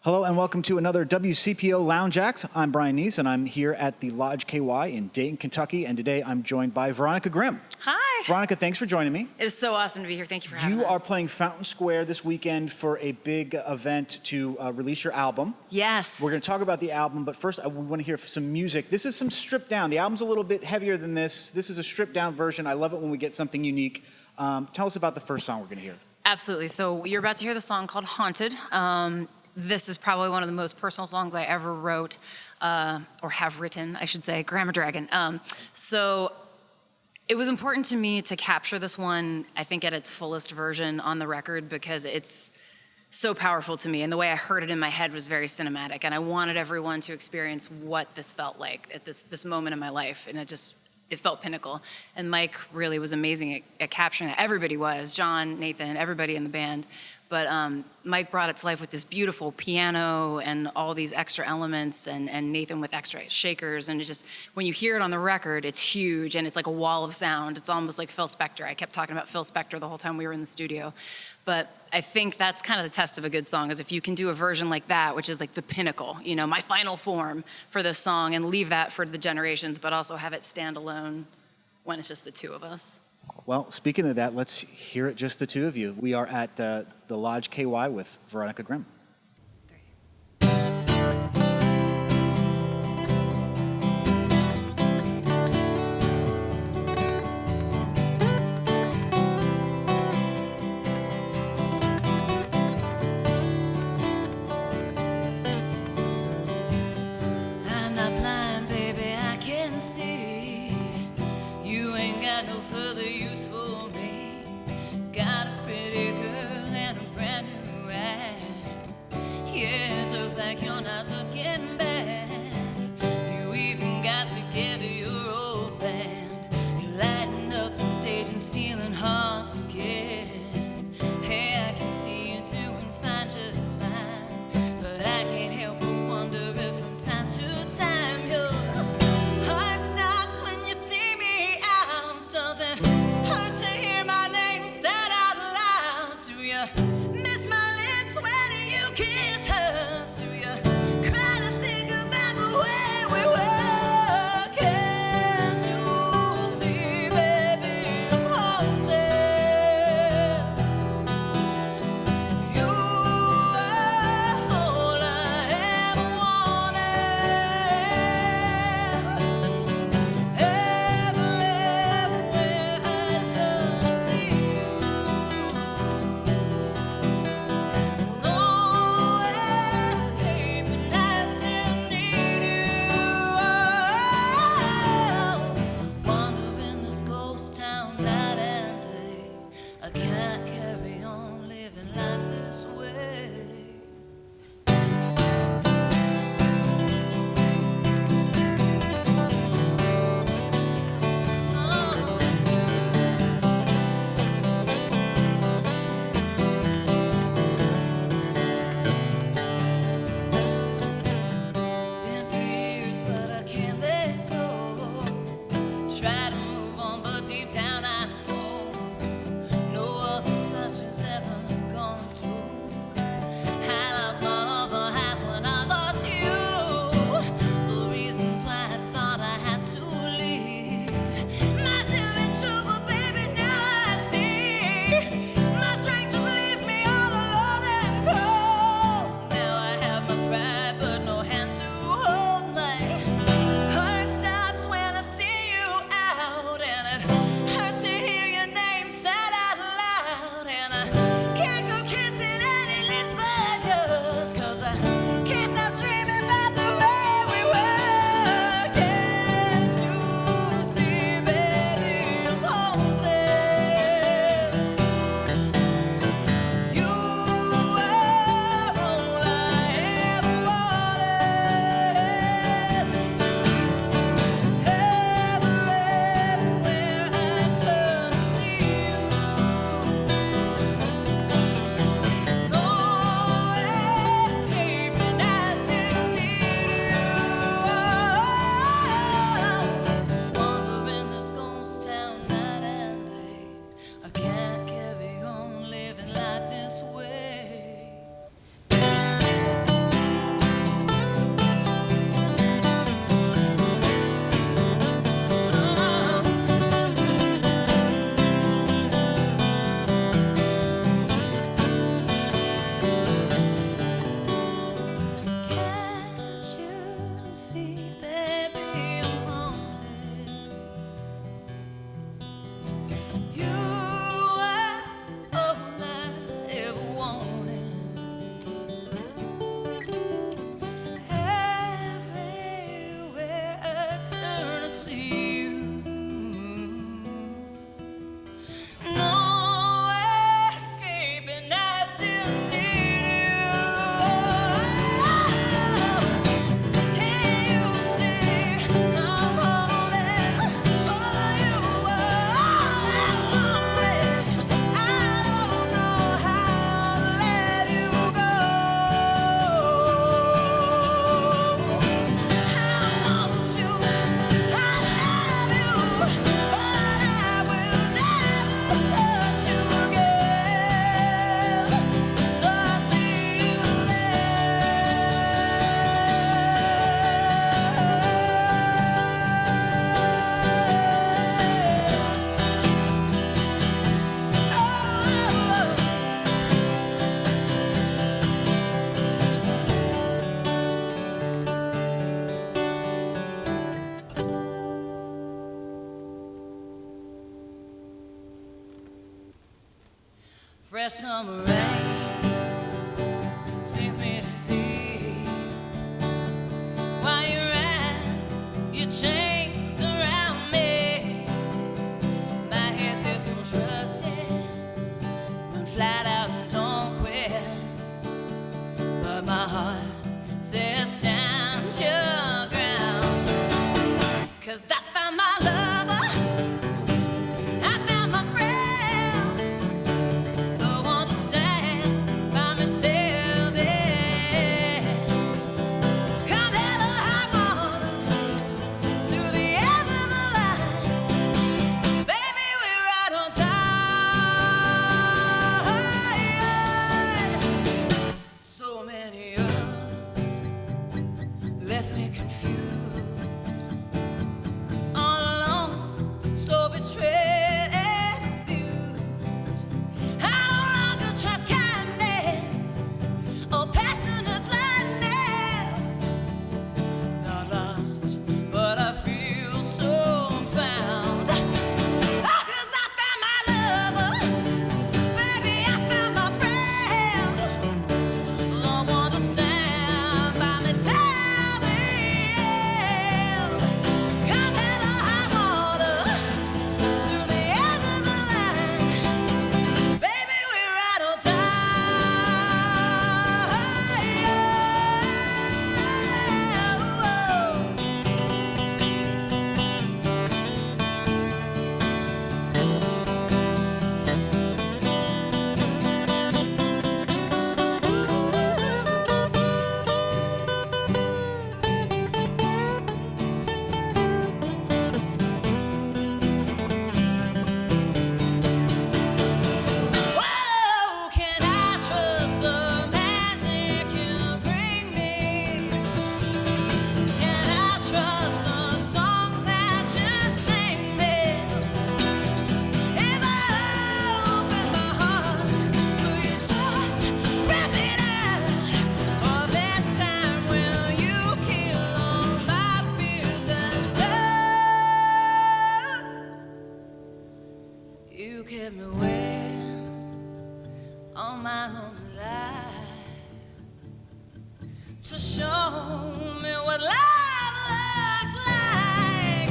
Hello and welcome to another WCPO Lounge Act. I'm Brian Neese and I'm here at the Lodge KY in Dayton, Kentucky, and today I'm joined by Veronica Grim. Hi. Veronica, thanks for joining me. It is so awesome to be here. Thank you for having us. You are playing Fountain Square this weekend for a big event to release your album. Yes. We're going to talk about the album, but first we want to hear some music. This is some stripped down. The album's a little bit heavier than this. This is a stripped down version. I love it when we get something unique. Tell us about the first song we're going to hear. Absolutely. So you're about to hear the song called Haunted. This is probably one of the most personal songs I ever wrote, or have written, I should say, Grammar Dragon. So it was important to me to capture this one, I think, at its fullest version on the record because it's so powerful to me. And the way I heard it in my head was very cinematic. And I wanted everyone to experience what this felt like at this moment in my life. And it felt pinnacle. And Mike really was amazing at capturing that. Everybody was, John, Nathan, everybody in the band. But Mike brought it to life with this beautiful piano and all these extra elements, and Nathan with extra shakers. And when you hear it on the record, it's huge, and it's like a wall of sound. It's almost like Phil Spector. I kept talking about Phil Spector the whole time we were in the studio. But I think that's kind of the test of a good song, is if you can do a version like that, which is like the pinnacle, my final form for this song, and leave that for the generations, but also have it stand alone when it's just the two of us. Well, speaking of that, let's hear it just the two of you. We are at the Lodge KY with Veronica Grim. I'm not blind, baby, I can see. You ain't got no further use for me. Got a pretty girl and a brand new ass. Yeah, it looks like you're not looking back. You even got together your old band. You're lighting up the stage and stealing hearts again. Hey, I can see you doing fine, just fine. But I can't help but wonder if from time to time your heart stops when you see me out. Does it hurt to hear my name said out loud? Do you miss my lips when you kiss hers? Do you cry Fresh summer rain sings me to sea. While you wrap your chains around me, my hands feel so trusted. Run flat out and don't quit. But my heart says stand your ground. 'Cause I found my lover, I found my friend, the one to stand by me till the end. Come hell or high water, to the end of the line. Baby, we're right on time. So many others left me confused, all alone, so betrayed and abused. I no longer trust kindness or passionate blindness. Not lost, but I feel so found. Oh, 'cause I found my lover, baby, I found my friend, the one to stand by me till the end. Come hell or high water, to the end of the line. Baby, we're right on time. Whoa, can I trust the magic you bring me? Can I trust the songs that you sing me? If I open my heart, will you just rip it out? Or this time will you kill all my fears and doubts? You kept me waiting all my lonely life to show me what love looks like.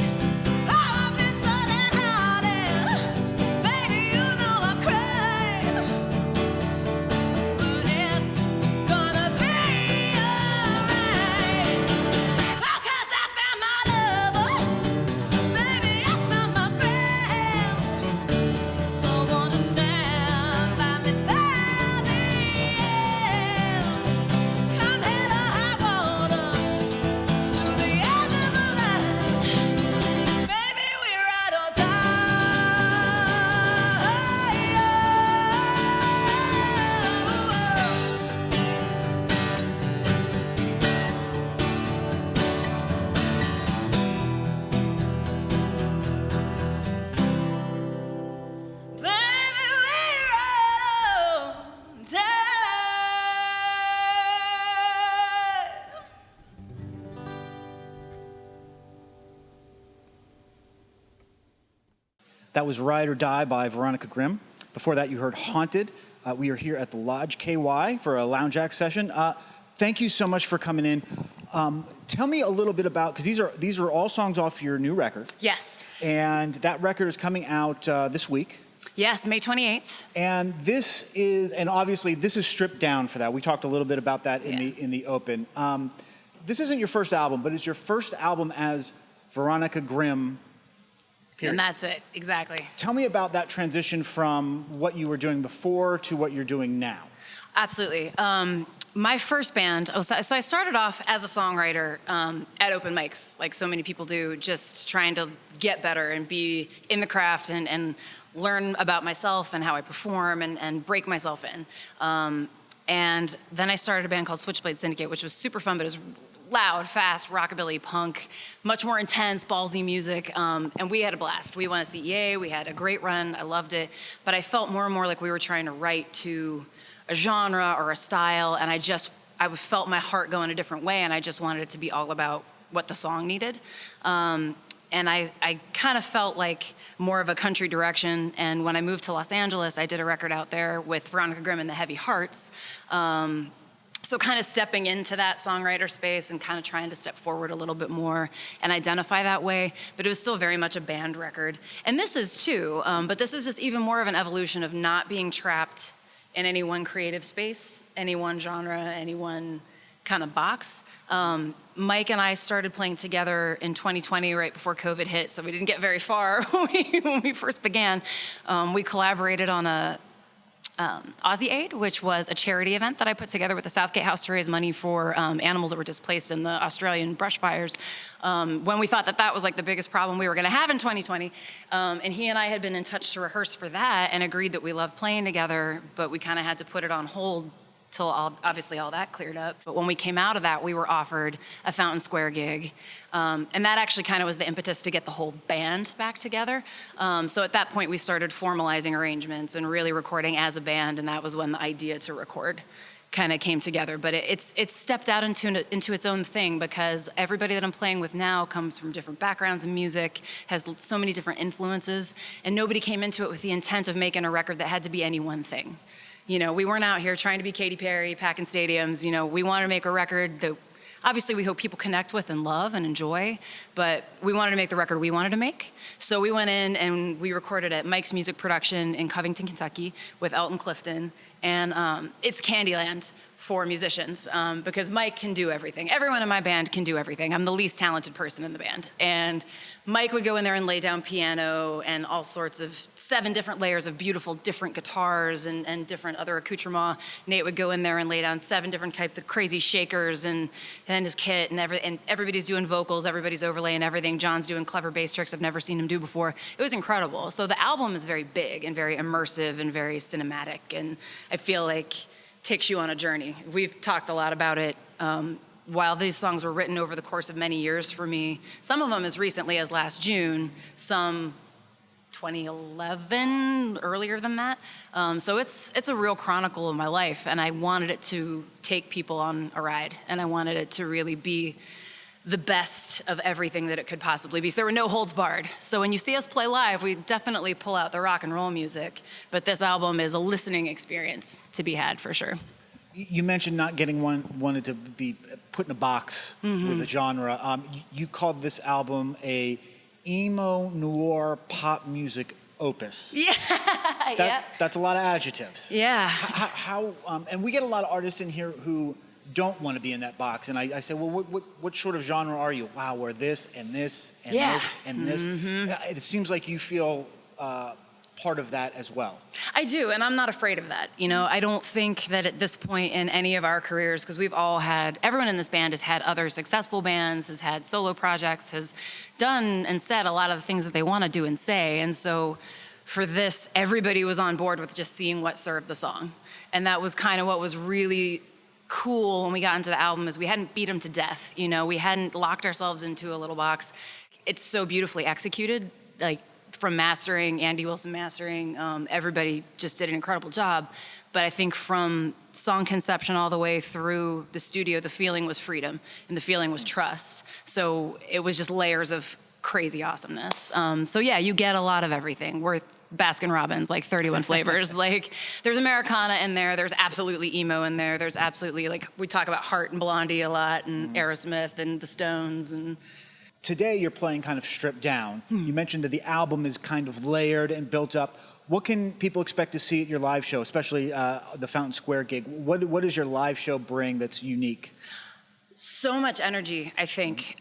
Oh, I've been so downhearted, baby, you know I cried. But it's gonna be alright. Oh, 'cause I found my lover, baby, I found my friend, the one to stand by me till the end. Come hell or high water, to the end of the line. Baby, we're right on time. Baby, we're right on time. That was Ride or Die by Veronica Grim. Before that, you heard Haunted. We are here at the Lodge KY for a Lounge Act session. Thank you so much for coming in. Tell me a little bit about, because these are all songs off your new record, Yes. and that record is coming out this week. Yes, May 28th. And this is, and obviously this is stripped down for that. We talked a little bit about that in the open. This isn't your first album, but it's your first album as Veronica Grim. Period. And that's it, exactly. Tell me about that transition from what you were doing before to what you're doing now. Absolutely. My first band, so I started off as a songwriter at open mics, like so many people do, just trying to get better and be in the craft and learn about myself and how I perform and break myself in. And then I started a band called Switchblade Syndicate, which was super fun, but it was loud, fast, rockabilly, punk, much more intense, ballsy music, and we had a blast. We won a CEA, we had a great run, I loved it, but I felt more and more like we were trying to write to a genre or a style, and I felt my heart go in a different way, and I just wanted it to be all about what the song needed. I kind of felt like more of a country direction. And when I moved to Los Angeles, I did a record out there with Veronica Grim and the Heavy Hearts. So kind of stepping into that songwriter space and kind of trying to step forward a little bit more and identify that way. But it was still very much a band record. And this is too, but this is just even more of an evolution of not being trapped in any one creative space, any one genre, any one kind of box. Mike and I started playing together in 2020, right before COVID hit, so we didn't get very far when we first began. We collaborated on a Aussie Aid, which was a charity event that I put together with the Southgate House to raise money for animals that were displaced in the Australian brush fires. When we thought that was like the biggest problem we were going to have in 2020. And he and I had been in touch to rehearse for that and agreed that we loved playing together, but we kind of had to put it on hold till obviously all that cleared up. But when we came out of that, we were offered a Fountain Square gig. And that actually kind of was the impetus to get the whole band back together. So at that point, we started formalizing arrangements and really recording as a band, and that was when the idea to record kind of came together. But it's stepped out into its own thing because everybody that I'm playing with now comes from different backgrounds in music, has so many different influences, and nobody came into it with the intent of making a record that had to be any one thing. You know, we weren't out here trying to be Katy Perry, packing stadiums. You know, we wanted to make a record that obviously we hope people connect with and love and enjoy, but we wanted to make the record we wanted to make. So we went in and we recorded at Mike's Music Production in Covington, Kentucky with Elton Clifton. And it's Candyland for musicians because Mike can do everything. Everyone in my band can do everything. I'm the least talented person in the band. And Mike would go in there and lay down piano and all sorts of 7 different layers of beautiful different guitars and different other accoutrements. Nate would go in there and lay down 7 different types of crazy shakers and his kit and everybody's doing vocals, everybody's overlaying everything. John's doing clever bass tricks I've never seen him do before. It was incredible. So the album is very big and very immersive and very cinematic, and I feel like takes you on a journey. We've talked a lot about it. While these songs were written over the course of many years for me, some of them as recently as last June, some 2011, earlier than that. So it's a real chronicle of my life, and I wanted it to take people on a ride, and I wanted it to really be the best of everything that it could possibly be. So there were no holds barred. So when you see us play live, we definitely pull out the rock and roll music, but this album is a listening experience to be had for sure. You mentioned not getting wanted to be put in a box with a genre. You called this album a emo noir pop music opus. Yeah, That's a lot of adjectives. Yeah. How and we get a lot of artists in here who don't want to be in that box, and I say, well, what sort of genre are you? Wow, we're this and this and this and this. It seems like you feel part of that as well. I do, and I'm not afraid of that. You know, I don't think that at this point in any of our careers, because everyone in this band has had other successful bands, has had solo projects, has done and said a lot of the things that they want to do and say. And so for this, everybody was on board with just seeing what served the song. And that was kind of what was really cool when we got into the album, is we hadn't beat them to death. You know, we hadn't locked ourselves into a little box. It's so beautifully executed, like, from mastering, Andy Wilson mastering, everybody just did an incredible job. But I think from song conception all the way through the studio, the feeling was freedom and the feeling was trust. So it was just layers of crazy awesomeness. So yeah, you get a lot of everything. We're Baskin Robbins, like 31 flavors. Like there's Americana in there. There's absolutely emo in there. There's absolutely, like, we talk about Heart and Blondie a lot, and Aerosmith and the Stones. And today you're playing kind of stripped down. You mentioned that the album is kind of layered and built up. What can people expect to see at your live show, especially the Fountain Square gig? What does your live show bring that's unique? So much energy, I think.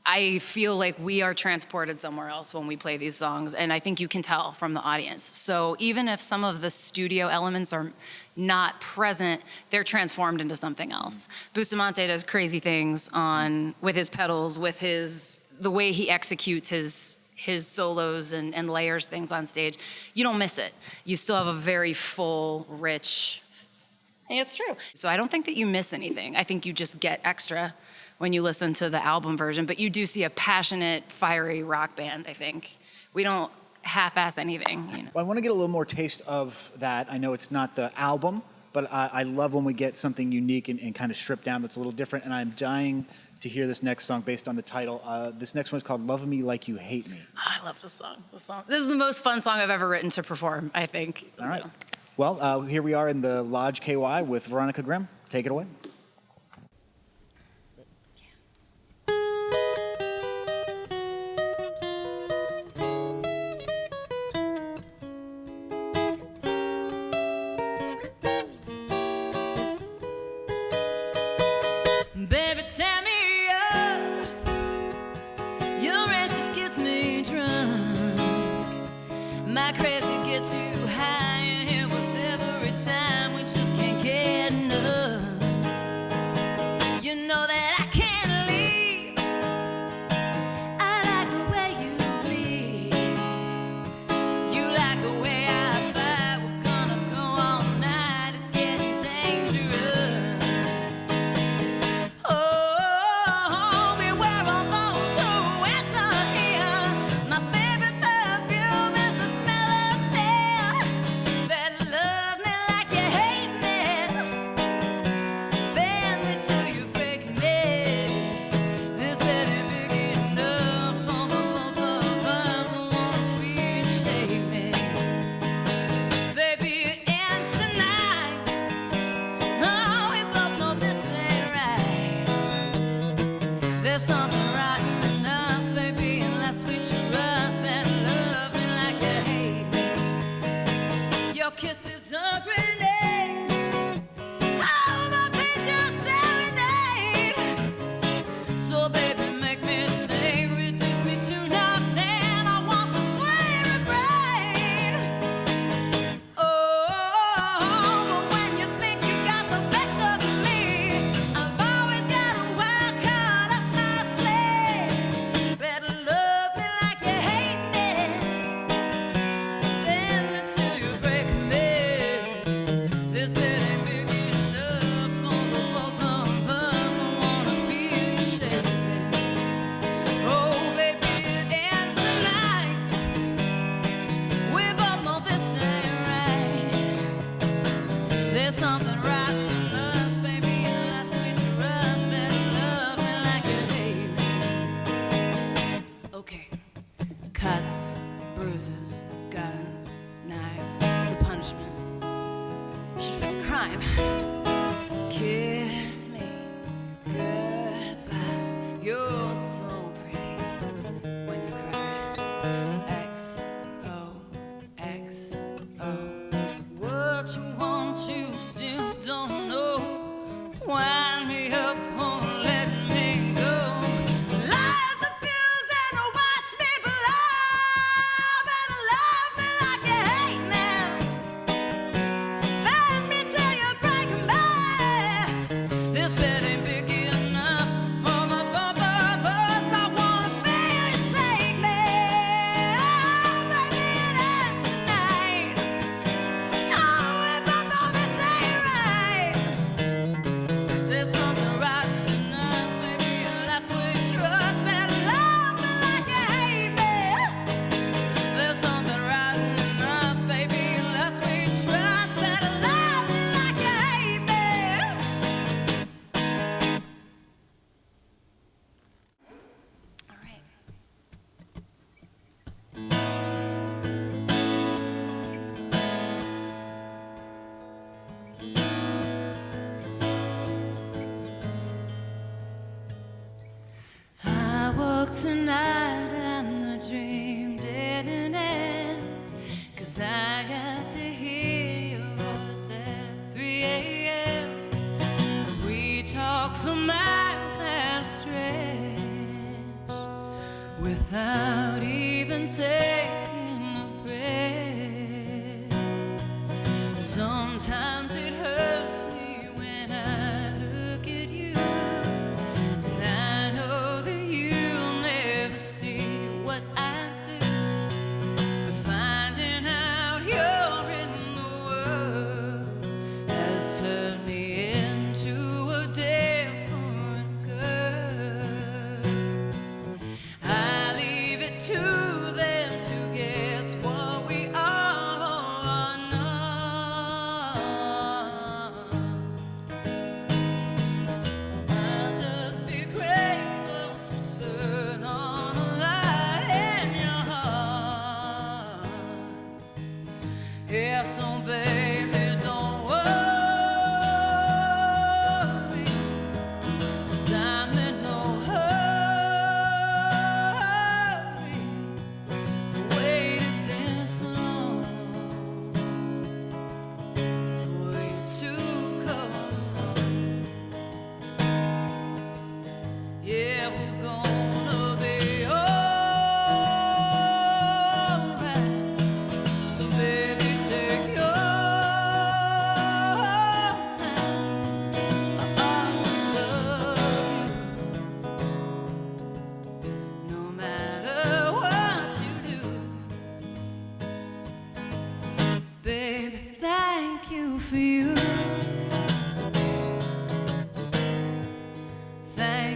I feel like we are transported somewhere else when we play these songs, and I think you can tell from the audience. So even if some of the studio elements are not present, they're transformed into something else. Bustamante does crazy things with his pedals, with the way he executes his solos and layers things on stage. You don't miss it. You still have a very full, rich. And it's true. So I don't think that you miss anything. I think you just get extra when you listen to the album version, but you do see a passionate, fiery rock band, I think. We don't half-ass anything. You know? Well, I want to get a little more taste of that. I know it's not the album, but I love when we get something unique and kind of stripped down that's a little different, and I'm dying to hear this next song based on the title. This next one is called Love Me Like You Hate Me. I love this song. This is the most fun song I've ever written to perform, I think. All right. Well, here we are in the Lodge KY with Veronica Grim. Take it away. Baby, tear me up. Your ranch just gets me drunk. My crazy gets you high, and it works every time. We just can't get enough. You know that I can't leave. I like the way you bleed. You like the way I fight. We're gonna go all night. It's getting dangerous. Oh, beware of those who enter here. My favorite perfume is the smell of fear. Better love me like you hate me. Bend me till you break me. This better be enough for the both of us who won't appreciate me. Baby, it ends tonight. Oh, we both know this ain't right. There's something rotten in us, baby, unless we trust. Better love me like you hate me. Your kiss is a grenade. Oh, my pain's your serenade. So, baby, make me sing, reduce me to nothing. I want your sweet refrain. Oh, but when you think you got the best of me, I've always got a wild card up my sleeve. Better love me like you hate me. Bend me till you break me. This bed ain't big enough for the both of us who wanna feel you shake me. Oh, baby, it ends tonight. We both know this ain't right. There's something rotten in us, baby, unless we trust. Better love me like you hate me. Okay. Cuts, bruises, guns, knives, the punishment should fit the crime. Kiss me goodbye. You're so pretty when you cry. XOXO. What you want, you still don't know. Wind me up or let me go. Light the fuse and watch me blow. Better love me like you hate me. Bend me till you break me. This bed ain't big enough for the both of us. I wanna feel you shake me. Oh, baby, it ends tonight. Oh, we both know this ain't right. There's something rotten in us, baby, unless we trust. Better love me like you hate me. There's something rotten in us, baby, unless we trust. Better love me like you hate me. All right. I woke tonight and the dream didn't end, 'cause I got to hear your voice at 3 a.m. We talked for miles at a stretch without even taking a breath. Sometimes it hurts me when I look at you, and I know that you'll never see what I do. But finding out you're in the world has turned me into a different girl. I leave it to them to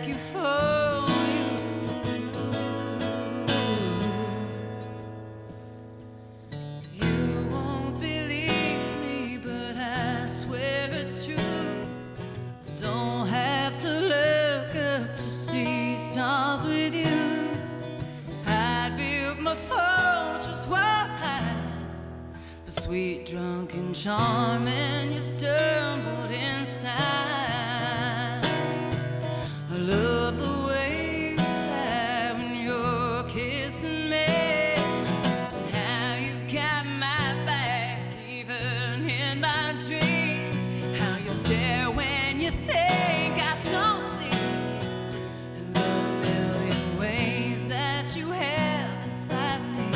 you for you. You won't believe me, but I swear it's true. Don't have to look up to see stars with you. I'd build my fortress was high, but sweet, drunk, and charming, you stumbled inside. I love the way you sigh when you're kissing me, and how you've got my back even in my dreams. How you stare when you think I don't see, and the million ways that you have inspired me.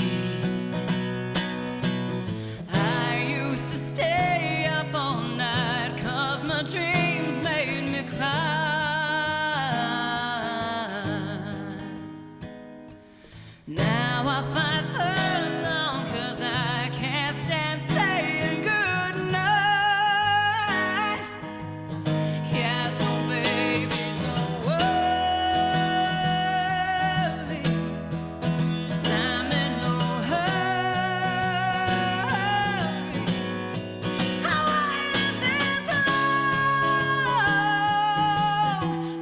I used to stay up all night 'cause my dreams made me cry. Now I fight them down 'cause I can't stand saying goodnight. Yeah, so baby, don't worry, 'cause I'm in no hurry. I waited this long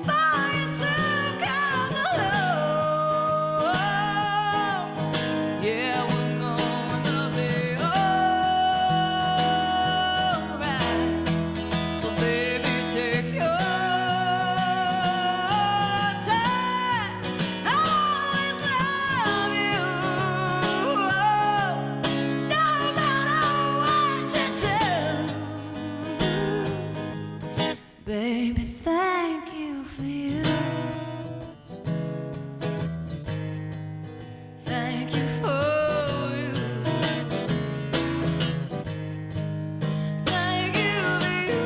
for you to come along. Yeah, we're gonna be alright. So baby, take your time. I'll always love you, no matter what you do. Baby, thank you for you. Thank you for you. Thank you for you.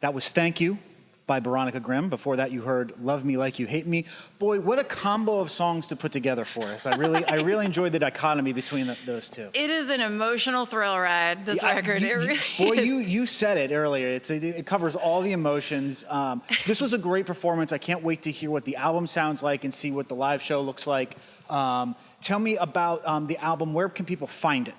That was Thank You by Veronica Grim. Before that, you heard Love Me Like You Hate Me. Boy, what a combo of songs to put together for us. I really enjoyed the dichotomy between those two. It is an emotional thrill ride, this record. It really Boy, is. you said it earlier. It covers all the emotions. This was a great performance. I can't wait to hear what the album sounds like and see what the live show looks like. Tell me about the album. Where can people find it?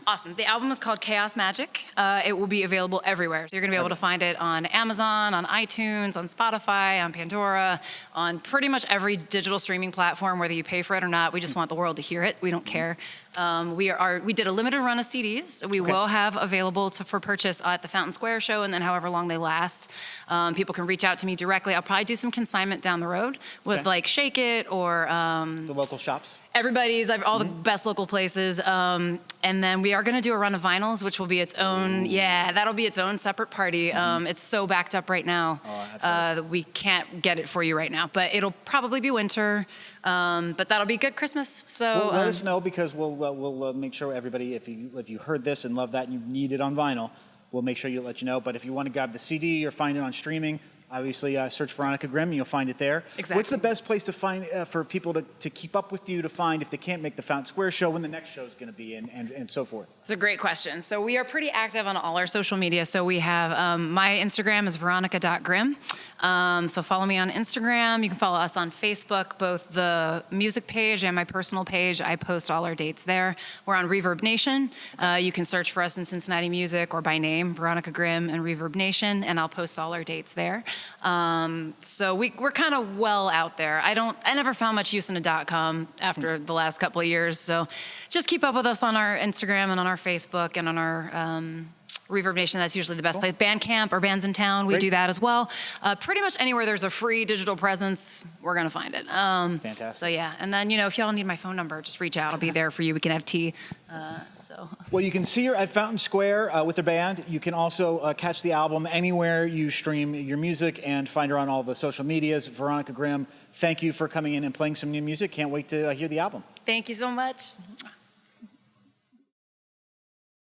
Awesome. The album is called Chaos Magic. It will be available everywhere. You're going to be able to find it on Amazon, on iTunes, on Spotify, on Pandora, on pretty much every digital streaming platform, whether you pay for it or not. We just want the world to hear it. We don't care. We did a limited run of CDs. We will have available for purchase at the Fountain Square show, and then however long they last. People can reach out to me directly. I'll probably do some consignment down the road with like Shake It or the local shops. all the best local places. And then we are going to do a run of vinyls, which will be its own. Yeah, that'll be its own separate party. It's so backed up right now that we can't get it for you right now. But it'll probably be winter. But that'll be a good Christmas. So let us know, because we'll make sure everybody, if you heard this and love that and you need it on vinyl, we'll make sure let you know. But if you want to grab the CD or find it on streaming, obviously search Veronica Grim and you'll find it there. Exactly. What's the best place to find for people to keep up with you, to find if they can't make the Fountain Square show, when the next show is going to be, and so forth? It's a great question. So we are pretty active on all our social media. So we have my Instagram is veronica.grim. So follow me on Instagram. You can follow us on Facebook, both the music page and my personal page. I post all our dates there. We're on Reverb Nation. You can search for us in Cincinnati Music or by name, Veronica Grim and Reverb Nation, and I'll post all our dates there. So we're kind of well out there. I never found much use in a .com after the last couple of years. So just keep up with us on our Instagram and on our Facebook and on our Reverb Nation. That's usually the best place. Bandcamp or Bands in Town, we do that as well. Pretty much anywhere there's a free digital presence, we're going to find it. Fantastic. So yeah, and then, if y'all need my phone number, just reach out. I'll be there for you. We can have tea. Well, you can see her at Fountain Square with her band. You can also catch the album anywhere you stream your music and find her on all the social medias. Veronica Grim, thank you for coming in and playing some new music. Can't wait to hear the album. Thank you so much.